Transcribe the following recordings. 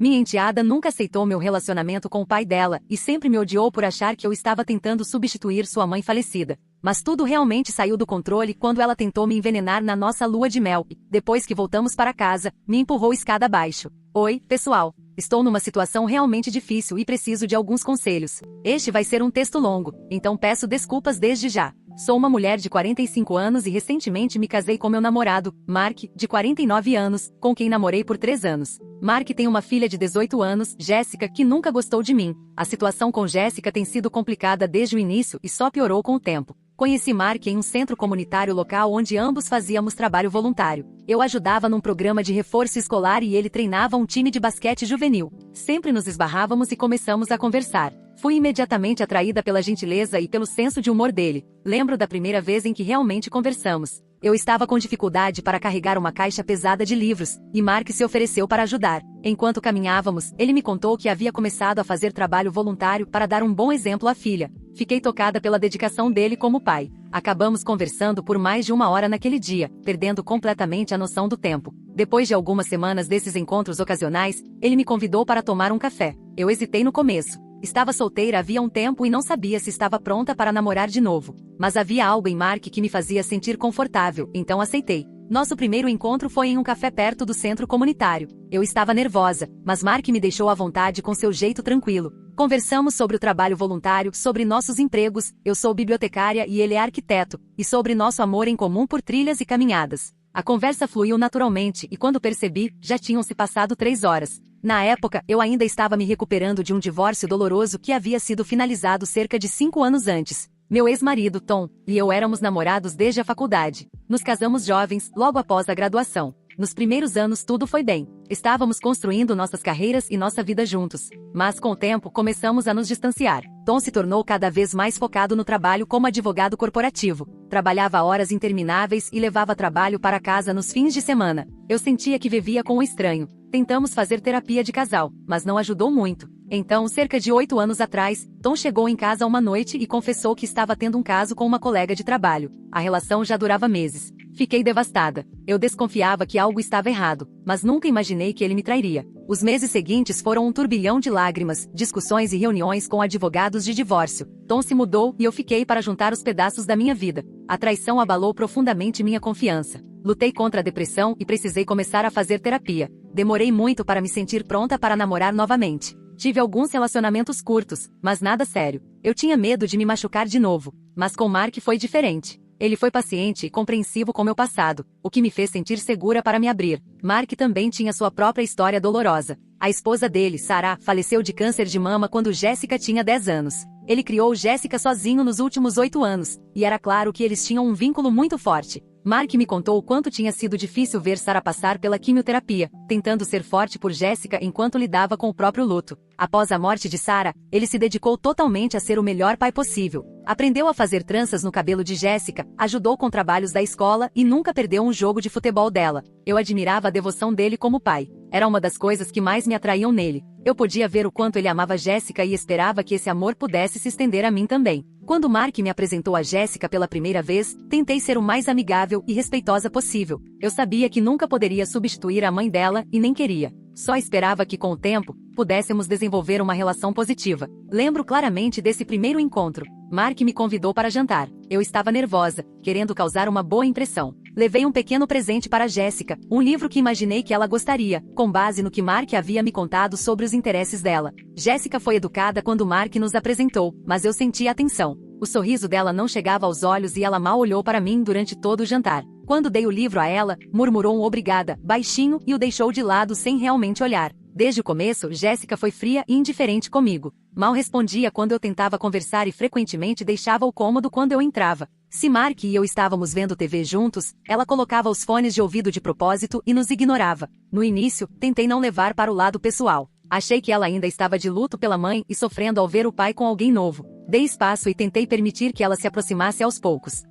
Minha enteada nunca aceitou meu relacionamento com o pai dela e sempre me odiou por achar que eu estava tentando substituir sua mãe falecida. Mas tudo realmente saiu do controle quando ela tentou me envenenar na nossa lua de mel e, depois que voltamos para casa, me empurrou escada abaixo. Oi, pessoal. Estou numa situação realmente difícil e preciso de alguns conselhos. Este vai ser um texto longo, então peço desculpas desde já. Sou uma mulher de 45 anos e recentemente me casei com meu namorado, Mark, de 49 anos, com quem namorei por 3 anos. Mark tem uma filha de 18 anos, Jéssica, que nunca gostou de mim. A situação com Jéssica tem sido complicada desde o início e só piorou com o tempo. Conheci Mark em um centro comunitário local onde ambos fazíamos trabalho voluntário. Eu ajudava num programa de reforço escolar e ele treinava um time de basquete juvenil. Sempre nos esbarrávamos e começamos a conversar. Fui imediatamente atraída pela gentileza e pelo senso de humor dele. Lembro da primeira vez em que realmente conversamos. Eu estava com dificuldade para carregar uma caixa pesada de livros, e Mark se ofereceu para ajudar. Enquanto caminhávamos, ele me contou que havia começado a fazer trabalho voluntário para dar um bom exemplo à filha. Fiquei tocada pela dedicação dele como pai. Acabamos conversando por mais de 1 hora naquele dia, perdendo completamente a noção do tempo. Depois de algumas semanas desses encontros ocasionais, ele me convidou para tomar um café. Eu hesitei no começo. Estava solteira havia um tempo e não sabia se estava pronta para namorar de novo. Mas havia algo em Mark que me fazia sentir confortável, então aceitei. Nosso primeiro encontro foi em um café perto do centro comunitário. Eu estava nervosa, mas Mark me deixou à vontade com seu jeito tranquilo. Conversamos sobre o trabalho voluntário, sobre nossos empregos, eu sou bibliotecária e ele é arquiteto, e sobre nosso amor em comum por trilhas e caminhadas. A conversa fluiu naturalmente e quando percebi, já tinham se passado 3 horas. Na época, eu ainda estava me recuperando de um divórcio doloroso que havia sido finalizado cerca de 5 anos antes. Meu ex-marido, Tom, e eu éramos namorados desde a faculdade. Nos casamos jovens, logo após a graduação. Nos primeiros anos tudo foi bem. Estávamos construindo nossas carreiras e nossa vida juntos. Mas com o tempo começamos a nos distanciar. Tom se tornou cada vez mais focado no trabalho como advogado corporativo. Trabalhava horas intermináveis e levava trabalho para casa nos fins de semana. Eu sentia que vivia com um estranho. Tentamos fazer terapia de casal, mas não ajudou muito. Então, cerca de 8 anos atrás, Tom chegou em casa uma noite e confessou que estava tendo um caso com uma colega de trabalho. A relação já durava meses. Fiquei devastada. Eu desconfiava que algo estava errado, mas nunca imaginei que ele me trairia. Os meses seguintes foram um turbilhão de lágrimas, discussões e reuniões com advogados de divórcio. Tom se mudou e eu fiquei para juntar os pedaços da minha vida. A traição abalou profundamente minha confiança. Lutei contra a depressão e precisei começar a fazer terapia. Demorei muito para me sentir pronta para namorar novamente. Tive alguns relacionamentos curtos, mas nada sério. Eu tinha medo de me machucar de novo, mas com Mark foi diferente. Ele foi paciente e compreensivo com meu passado, o que me fez sentir segura para me abrir. Mark também tinha sua própria história dolorosa. A esposa dele, Sarah, faleceu de câncer de mama quando Jéssica tinha 10 anos. Ele criou Jéssica sozinho nos últimos 8 anos, e era claro que eles tinham um vínculo muito forte. Mark me contou o quanto tinha sido difícil ver Sarah passar pela quimioterapia, tentando ser forte por Jéssica enquanto lidava com o próprio luto. Após a morte de Sarah, ele se dedicou totalmente a ser o melhor pai possível. Aprendeu a fazer tranças no cabelo de Jéssica, ajudou com trabalhos da escola e nunca perdeu um jogo de futebol dela. Eu admirava a devoção dele como pai. Era uma das coisas que mais me atraíam nele. Eu podia ver o quanto ele amava Jéssica e esperava que esse amor pudesse se estender a mim também. Quando Mark me apresentou a Jéssica pela primeira vez, tentei ser o mais amigável e respeitosa possível. Eu sabia que nunca poderia substituir a mãe dela e nem queria. Só esperava que com o tempo, pudéssemos desenvolver uma relação positiva. Lembro claramente desse primeiro encontro. Mark me convidou para jantar. Eu estava nervosa, querendo causar uma boa impressão. Levei um pequeno presente para Jéssica, um livro que imaginei que ela gostaria, com base no que Mark havia me contado sobre os interesses dela. Jéssica foi educada quando Mark nos apresentou, mas eu senti atenção. O sorriso dela não chegava aos olhos e ela mal olhou para mim durante todo o jantar. Quando dei o livro a ela, murmurou um obrigada, baixinho, e o deixou de lado sem realmente olhar. Desde o começo, Jéssica foi fria e indiferente comigo. Mal respondia quando eu tentava conversar e frequentemente deixava o cômodo quando eu entrava. Se Mark e eu estávamos vendo TV juntos, ela colocava os fones de ouvido de propósito e nos ignorava. No início, tentei não levar para o lado pessoal. Achei que ela ainda estava de luto pela mãe e sofrendo ao ver o pai com alguém novo. Dei espaço e tentei permitir que ela se aproximasse aos poucos.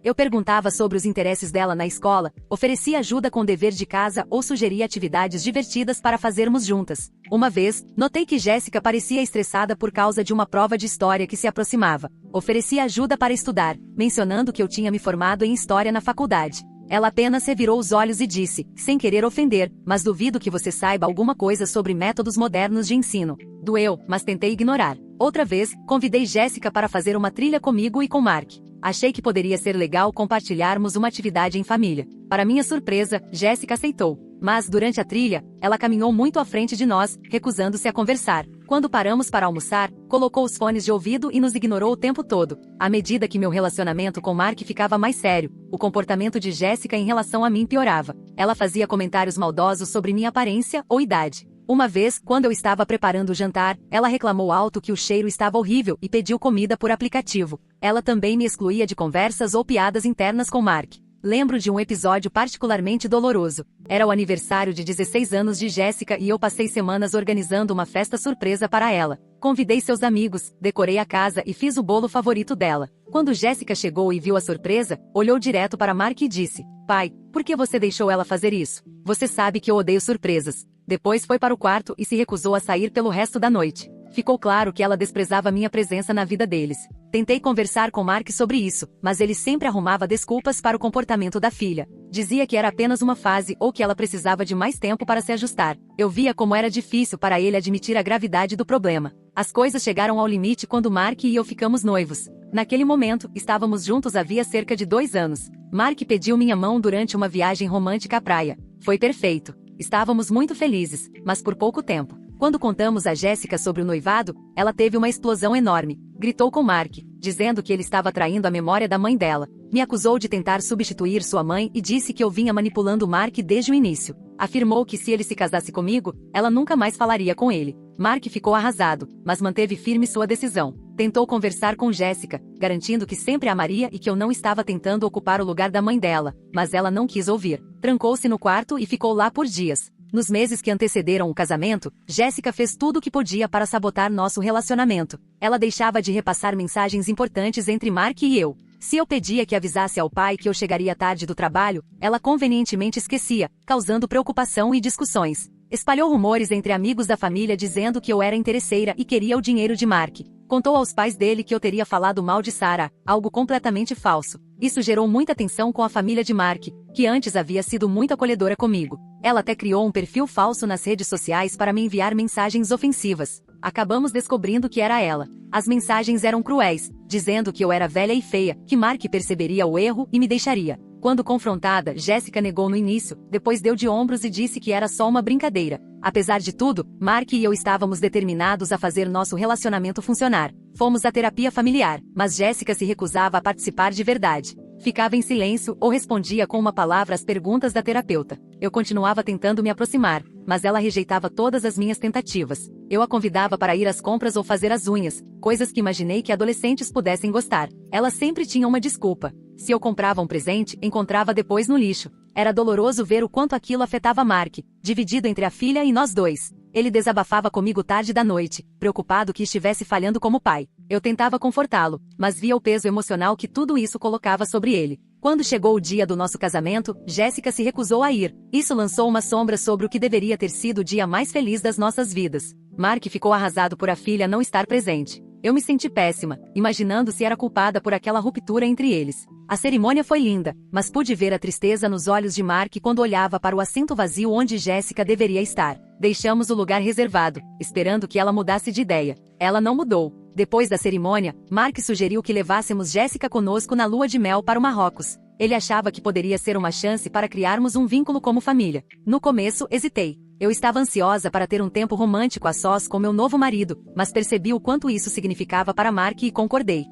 Eu perguntava sobre os interesses dela na escola, oferecia ajuda com dever de casa ou sugeria atividades divertidas para fazermos juntas. Uma vez, notei que Jéssica parecia estressada por causa de uma prova de história que se aproximava. Ofereci ajuda para estudar, mencionando que eu tinha me formado em história na faculdade. Ela apenas revirou os olhos e disse, sem querer ofender, mas duvido que você saiba alguma coisa sobre métodos modernos de ensino. Doeu, mas tentei ignorar. Outra vez, convidei Jéssica para fazer uma trilha comigo e com Mark. Achei que poderia ser legal compartilharmos uma atividade em família. Para minha surpresa, Jéssica aceitou. Mas, durante a trilha, ela caminhou muito à frente de nós, recusando-se a conversar. Quando paramos para almoçar, colocou os fones de ouvido e nos ignorou o tempo todo. À medida que meu relacionamento com Mark ficava mais sério, o comportamento de Jéssica em relação a mim piorava. Ela fazia comentários maldosos sobre minha aparência ou idade. Uma vez, quando eu estava preparando o jantar, ela reclamou alto que o cheiro estava horrível e pediu comida por aplicativo. Ela também me excluía de conversas ou piadas internas com Mark. Lembro de um episódio particularmente doloroso. Era o aniversário de 16 anos de Jéssica e eu passei semanas organizando uma festa surpresa para ela. Convidei seus amigos, decorei a casa e fiz o bolo favorito dela. Quando Jéssica chegou e viu a surpresa, olhou direto para Mark e disse, pai, por que você deixou ela fazer isso? Você sabe que eu odeio surpresas. Depois foi para o quarto e se recusou a sair pelo resto da noite. Ficou claro que ela desprezava minha presença na vida deles. Tentei conversar com Mark sobre isso, mas ele sempre arrumava desculpas para o comportamento da filha. Dizia que era apenas uma fase ou que ela precisava de mais tempo para se ajustar. Eu via como era difícil para ele admitir a gravidade do problema. As coisas chegaram ao limite quando Mark e eu ficamos noivos. Naquele momento, estávamos juntos havia cerca de 2 anos. Mark pediu minha mão durante uma viagem romântica à praia. Foi perfeito. Estávamos muito felizes, mas por pouco tempo. Quando contamos a Jéssica sobre o noivado, ela teve uma explosão enorme. Gritou com Mark, dizendo que ele estava traindo a memória da mãe dela. Me acusou de tentar substituir sua mãe e disse que eu vinha manipulando Mark desde o início. Afirmou que se ele se casasse comigo, ela nunca mais falaria com ele. Mark ficou arrasado, mas manteve firme sua decisão. Tentou conversar com Jéssica, garantindo que sempre a amaria e que eu não estava tentando ocupar o lugar da mãe dela, mas ela não quis ouvir. Trancou-se no quarto e ficou lá por dias. Nos meses que antecederam o casamento, Jéssica fez tudo o que podia para sabotar nosso relacionamento. Ela deixava de repassar mensagens importantes entre Mark e eu. Se eu pedia que avisasse ao pai que eu chegaria tarde do trabalho, ela convenientemente esquecia, causando preocupação e discussões. Espalhou rumores entre amigos da família dizendo que eu era interesseira e queria o dinheiro de Mark. Contou aos pais dele que eu teria falado mal de Sarah, algo completamente falso. Isso gerou muita tensão com a família de Mark, que antes havia sido muito acolhedora comigo. Ela até criou um perfil falso nas redes sociais para me enviar mensagens ofensivas. Acabamos descobrindo que era ela. As mensagens eram cruéis, dizendo que eu era velha e feia, que Mark perceberia o erro e me deixaria. Quando confrontada, Jéssica negou no início, depois deu de ombros e disse que era só uma brincadeira. Apesar de tudo, Mark e eu estávamos determinados a fazer nosso relacionamento funcionar. Fomos à terapia familiar, mas Jéssica se recusava a participar de verdade. Ficava em silêncio ou respondia com uma palavra às perguntas da terapeuta. Eu continuava tentando me aproximar, mas ela rejeitava todas as minhas tentativas. Eu a convidava para ir às compras ou fazer as unhas, coisas que imaginei que adolescentes pudessem gostar. Ela sempre tinha uma desculpa. Se eu comprava um presente, encontrava depois no lixo. Era doloroso ver o quanto aquilo afetava Mark, dividido entre a filha e nós dois. Ele desabafava comigo tarde da noite, preocupado que estivesse falhando como pai. Eu tentava confortá-lo, mas via o peso emocional que tudo isso colocava sobre ele. Quando chegou o dia do nosso casamento, Jéssica se recusou a ir. Isso lançou uma sombra sobre o que deveria ter sido o dia mais feliz das nossas vidas. Mark ficou arrasado por a filha não estar presente. Eu me senti péssima, imaginando se era culpada por aquela ruptura entre eles. A cerimônia foi linda, mas pude ver a tristeza nos olhos de Mark quando olhava para o assento vazio onde Jéssica deveria estar. Deixamos o lugar reservado, esperando que ela mudasse de ideia. Ela não mudou. Depois da cerimônia, Mark sugeriu que levássemos Jéssica conosco na lua de mel para o Marrocos. Ele achava que poderia ser uma chance para criarmos um vínculo como família. No começo, hesitei. Eu estava ansiosa para ter um tempo romântico a sós com meu novo marido, mas percebi o quanto isso significava para Mark e concordei.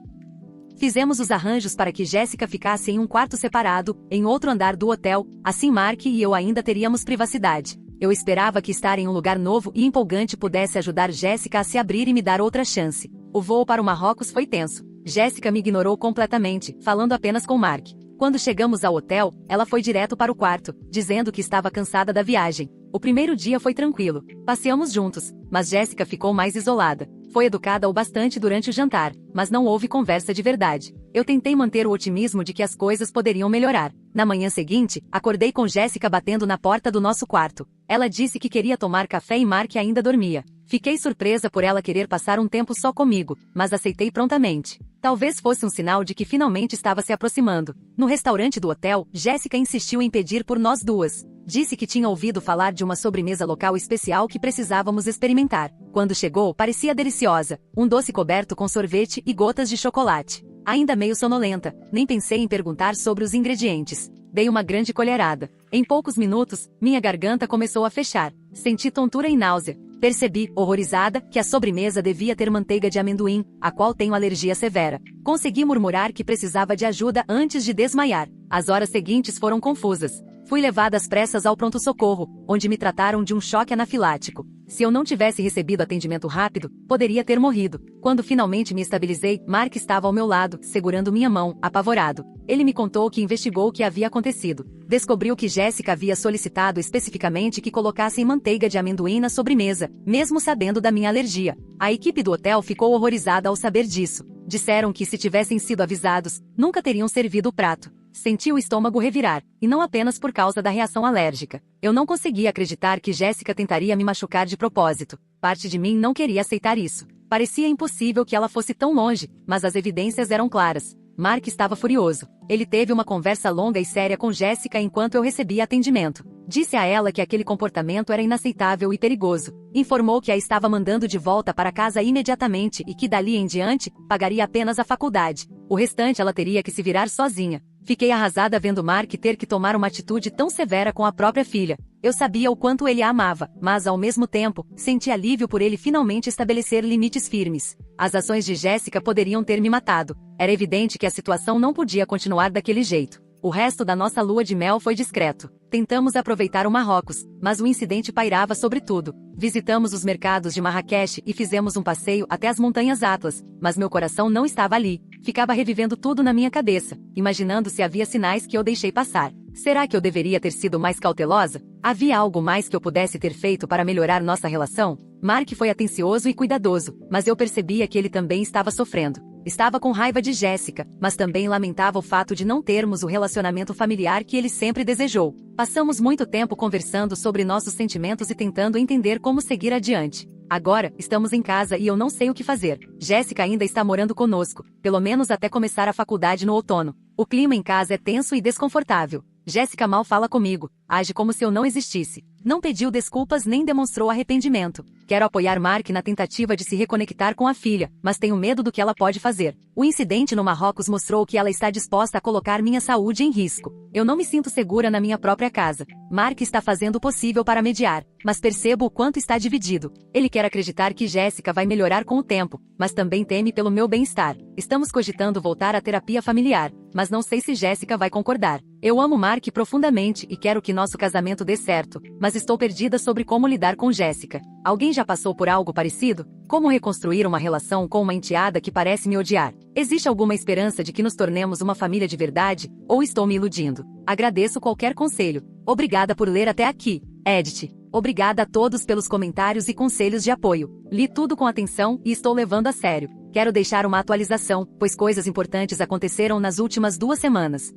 Fizemos os arranjos para que Jéssica ficasse em um quarto separado, em outro andar do hotel, assim Mark e eu ainda teríamos privacidade. Eu esperava que estar em um lugar novo e empolgante pudesse ajudar Jéssica a se abrir e me dar outra chance. O voo para o Marrocos foi tenso. Jéssica me ignorou completamente, falando apenas com Mark. Quando chegamos ao hotel, ela foi direto para o quarto, dizendo que estava cansada da viagem. O primeiro dia foi tranquilo. Passeamos juntos, mas Jéssica ficou mais isolada. Foi educada o bastante durante o jantar, mas não houve conversa de verdade. Eu tentei manter o otimismo de que as coisas poderiam melhorar. Na manhã seguinte, acordei com Jéssica batendo na porta do nosso quarto. Ela disse que queria tomar café e Mark ainda dormia. Fiquei surpresa por ela querer passar um tempo só comigo, mas aceitei prontamente. Talvez fosse um sinal de que finalmente estava se aproximando. No restaurante do hotel, Jéssica insistiu em pedir por nós duas. Disse que tinha ouvido falar de uma sobremesa local especial que precisávamos experimentar. Quando chegou, parecia deliciosa. Um doce coberto com sorvete e gotas de chocolate. Ainda meio sonolenta, nem pensei em perguntar sobre os ingredientes. Dei uma grande colherada. Em poucos minutos, minha garganta começou a fechar. Senti tontura e náusea. Percebi, horrorizada, que a sobremesa devia ter manteiga de amendoim, a qual tenho alergia severa. Consegui murmurar que precisava de ajuda antes de desmaiar. As horas seguintes foram confusas. Fui levada às pressas ao pronto-socorro, onde me trataram de um choque anafilático. Se eu não tivesse recebido atendimento rápido, poderia ter morrido. Quando finalmente me estabilizei, Mark estava ao meu lado, segurando minha mão, apavorado. Ele me contou que investigou o que havia acontecido. Descobriu que Jéssica havia solicitado especificamente que colocassem manteiga de amendoim na sobremesa, mesmo sabendo da minha alergia. A equipe do hotel ficou horrorizada ao saber disso. Disseram que, se tivessem sido avisados, nunca teriam servido o prato. Senti o estômago revirar, e não apenas por causa da reação alérgica. Eu não conseguia acreditar que Jéssica tentaria me machucar de propósito. Parte de mim não queria aceitar isso. Parecia impossível que ela fosse tão longe, mas as evidências eram claras. Mark estava furioso. Ele teve uma conversa longa e séria com Jéssica enquanto eu recebia atendimento. Disse a ela que aquele comportamento era inaceitável e perigoso. Informou que a estava mandando de volta para casa imediatamente e que dali em diante, pagaria apenas a faculdade. O restante ela teria que se virar sozinha. Fiquei arrasada vendo Mark ter que tomar uma atitude tão severa com a própria filha. Eu sabia o quanto ele a amava, mas ao mesmo tempo, senti alívio por ele finalmente estabelecer limites firmes. As ações de Jéssica poderiam ter me matado. Era evidente que a situação não podia continuar daquele jeito. O resto da nossa lua de mel foi discreto. Tentamos aproveitar o Marrocos, mas o incidente pairava sobre tudo. Visitamos os mercados de Marrakech e fizemos um passeio até as montanhas Atlas, mas meu coração não estava ali. Ficava revivendo tudo na minha cabeça, imaginando se havia sinais que eu deixei passar. Será que eu deveria ter sido mais cautelosa? Havia algo mais que eu pudesse ter feito para melhorar nossa relação? Mark foi atencioso e cuidadoso, mas eu percebia que ele também estava sofrendo. Estava com raiva de Jéssica, mas também lamentava o fato de não termos o relacionamento familiar que ele sempre desejou. Passamos muito tempo conversando sobre nossos sentimentos e tentando entender como seguir adiante. Agora, estamos em casa e eu não sei o que fazer. Jéssica ainda está morando conosco, pelo menos até começar a faculdade no outono. O clima em casa é tenso e desconfortável. Jéssica mal fala comigo, age como se eu não existisse. Não pediu desculpas nem demonstrou arrependimento. Quero apoiar Mark na tentativa de se reconectar com a filha, mas tenho medo do que ela pode fazer. O incidente no Marrocos mostrou que ela está disposta a colocar minha saúde em risco. Eu não me sinto segura na minha própria casa. Mark está fazendo o possível para mediar, mas percebo o quanto está dividido. Ele quer acreditar que Jéssica vai melhorar com o tempo, mas também teme pelo meu bem-estar. Estamos cogitando voltar à terapia familiar, mas não sei se Jéssica vai concordar. Eu amo Mark profundamente e quero que nosso casamento dê certo, mas estou perdida sobre como lidar com Jéssica. Alguém já passou por algo parecido? Como reconstruir uma relação com uma enteada que parece me odiar? Existe alguma esperança de que nos tornemos uma família de verdade, ou estou me iludindo? Agradeço qualquer conselho. Obrigada por ler até aqui, Edith. Obrigada a todos pelos comentários e conselhos de apoio. Li tudo com atenção e estou levando a sério. Quero deixar uma atualização, pois coisas importantes aconteceram nas últimas 2 semanas.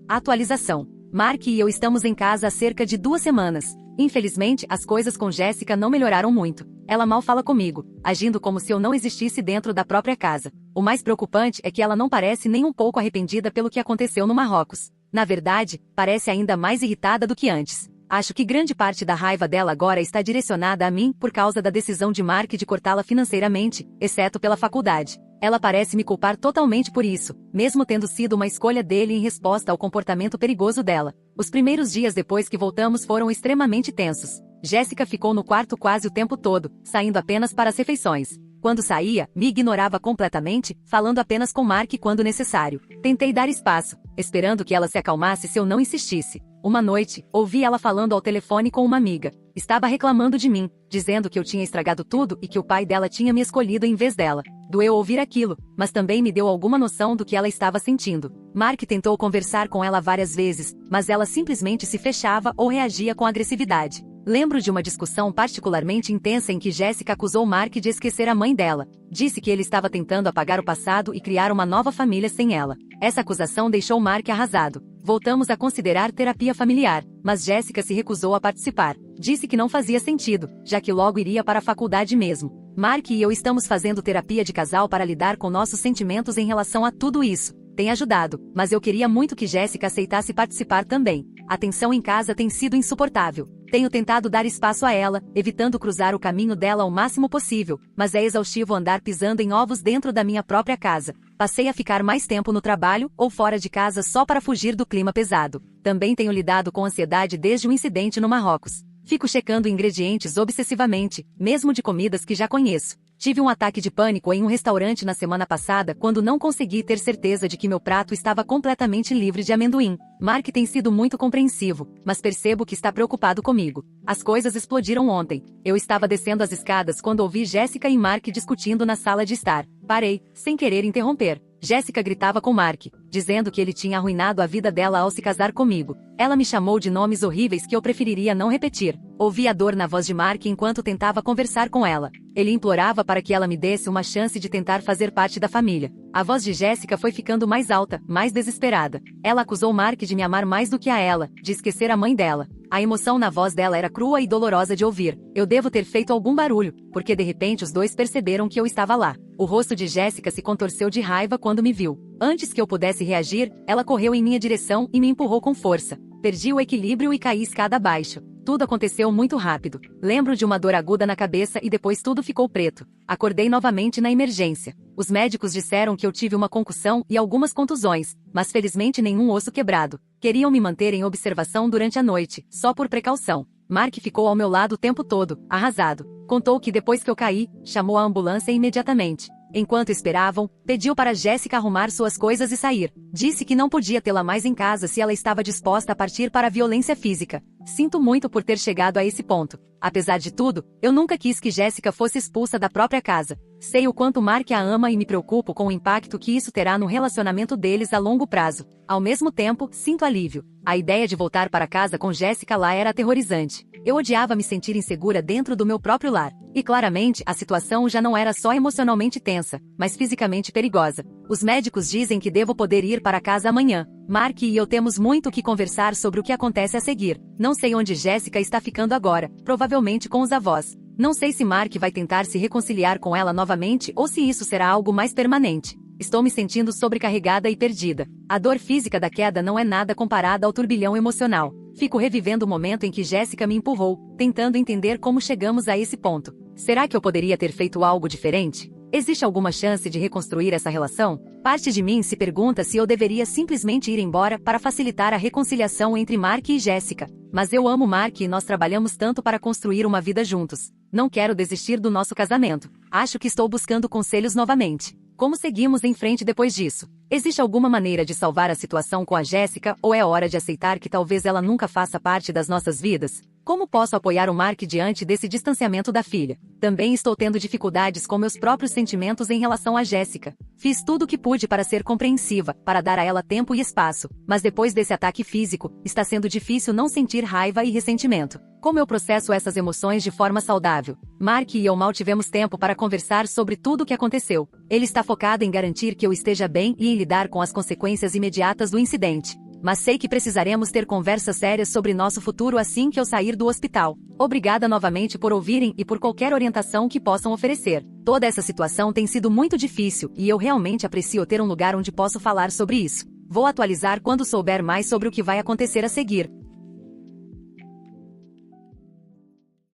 Atualização. Mark e eu estamos em casa há cerca de 2 semanas. Infelizmente, as coisas com Jéssica não melhoraram muito. Ela mal fala comigo, agindo como se eu não existisse dentro da própria casa. O mais preocupante é que ela não parece nem um pouco arrependida pelo que aconteceu no Marrocos. Na verdade, parece ainda mais irritada do que antes. Acho que grande parte da raiva dela agora está direcionada a mim por causa da decisão de Mark de cortá-la financeiramente, exceto pela faculdade. Ela parece me culpar totalmente por isso, mesmo tendo sido uma escolha dele em resposta ao comportamento perigoso dela. Os primeiros dias depois que voltamos foram extremamente tensos. Jéssica ficou no quarto quase o tempo todo, saindo apenas para as refeições. Quando saía, me ignorava completamente, falando apenas com Mark quando necessário. Tentei dar espaço, esperando que ela se acalmasse se eu não insistisse. Uma noite, ouvi ela falando ao telefone com uma amiga. Estava reclamando de mim, dizendo que eu tinha estragado tudo e que o pai dela tinha me escolhido em vez dela. Doeu ouvir aquilo, mas também me deu alguma noção do que ela estava sentindo. Mark tentou conversar com ela várias vezes, mas ela simplesmente se fechava ou reagia com agressividade. Lembro de uma discussão particularmente intensa em que Jéssica acusou Mark de esquecer a mãe dela. Disse que ele estava tentando apagar o passado e criar uma nova família sem ela. Essa acusação deixou Mark arrasado. Voltamos a considerar terapia familiar, mas Jéssica se recusou a participar. Disse que não fazia sentido, já que logo iria para a faculdade mesmo. Mark e eu estamos fazendo terapia de casal para lidar com nossos sentimentos em relação a tudo isso. Tem ajudado, mas eu queria muito que Jéssica aceitasse participar também. A tensão em casa tem sido insuportável. Tenho tentado dar espaço a ela, evitando cruzar o caminho dela o máximo possível, mas é exaustivo andar pisando em ovos dentro da minha própria casa. Passei a ficar mais tempo no trabalho ou fora de casa só para fugir do clima pesado. Também tenho lidado com ansiedade desde o incidente no Marrocos. Fico checando ingredientes obsessivamente, mesmo de comidas que já conheço. Tive um ataque de pânico em um restaurante na semana passada quando não consegui ter certeza de que meu prato estava completamente livre de amendoim. Mark tem sido muito compreensivo, mas percebo que está preocupado comigo. As coisas explodiram ontem. Eu estava descendo as escadas quando ouvi Jéssica e Mark discutindo na sala de estar. Parei, sem querer interromper. Jéssica gritava com Mark, dizendo que ele tinha arruinado a vida dela ao se casar comigo. Ela me chamou de nomes horríveis que eu preferiria não repetir. Ouvi a dor na voz de Mark enquanto tentava conversar com ela. Ele implorava para que ela me desse uma chance de tentar fazer parte da família. A voz de Jéssica foi ficando mais alta, mais desesperada. Ela acusou Mark de me amar mais do que a ela, de esquecer a mãe dela. A emoção na voz dela era crua e dolorosa de ouvir. Eu devo ter feito algum barulho, porque de repente os dois perceberam que eu estava lá. O rosto de Jéssica se contorceu de raiva quando me viu. Antes que eu pudesse reagir, ela correu em minha direção e me empurrou com força. Perdi o equilíbrio e caí escada abaixo. Tudo aconteceu muito rápido. Lembro de uma dor aguda na cabeça e depois tudo ficou preto. Acordei novamente na emergência. Os médicos disseram que eu tive uma concussão e algumas contusões, mas felizmente nenhum osso quebrado. Queriam me manter em observação durante a noite, só por precaução. Mark ficou ao meu lado o tempo todo, arrasado. Contou que depois que eu caí, chamou a ambulância imediatamente. Enquanto esperavam, pediu para Jéssica arrumar suas coisas e sair. Disse que não podia tê-la mais em casa se ela estava disposta a partir para a violência física. Sinto muito por ter chegado a esse ponto. Apesar de tudo, eu nunca quis que Jéssica fosse expulsa da própria casa. Sei o quanto Mark a ama e me preocupo com o impacto que isso terá no relacionamento deles a longo prazo. Ao mesmo tempo, sinto alívio. A ideia de voltar para casa com Jéssica lá era aterrorizante. Eu odiava me sentir insegura dentro do meu próprio lar. E claramente, a situação já não era só emocionalmente tensa, mas fisicamente perigosa. Os médicos dizem que devo poder ir para casa amanhã. Mark e eu temos muito o que conversar sobre o que acontece a seguir. Não sei onde Jéssica está ficando agora, provavelmente com os avós. Não sei se Mark vai tentar se reconciliar com ela novamente ou se isso será algo mais permanente. Estou me sentindo sobrecarregada e perdida. A dor física da queda não é nada comparada ao turbilhão emocional. Fico revivendo o momento em que Jéssica me empurrou, tentando entender como chegamos a esse ponto. Será que eu poderia ter feito algo diferente? Existe alguma chance de reconstruir essa relação? Parte de mim se pergunta se eu deveria simplesmente ir embora para facilitar a reconciliação entre Mark e Jéssica. Mas eu amo Mark e nós trabalhamos tanto para construir uma vida juntos. Não quero desistir do nosso casamento. Acho que estou buscando conselhos novamente. Como seguimos em frente depois disso? Existe alguma maneira de salvar a situação com a Jéssica ou é hora de aceitar que talvez ela nunca faça parte das nossas vidas? Como posso apoiar o Mark diante desse distanciamento da filha? Também estou tendo dificuldades com meus próprios sentimentos em relação a Jéssica. Fiz tudo o que pude para ser compreensiva, para dar a ela tempo e espaço, mas depois desse ataque físico, está sendo difícil não sentir raiva e ressentimento. Como eu processo essas emoções de forma saudável? Mark e eu mal tivemos tempo para conversar sobre tudo o que aconteceu. Ele está focado em garantir que eu esteja bem e em lidar com as consequências imediatas do incidente. Mas sei que precisaremos ter conversas sérias sobre nosso futuro assim que eu sair do hospital. Obrigada novamente por ouvirem e por qualquer orientação que possam oferecer. Toda essa situação tem sido muito difícil e eu realmente aprecio ter um lugar onde posso falar sobre isso. Vou atualizar quando souber mais sobre o que vai acontecer a seguir.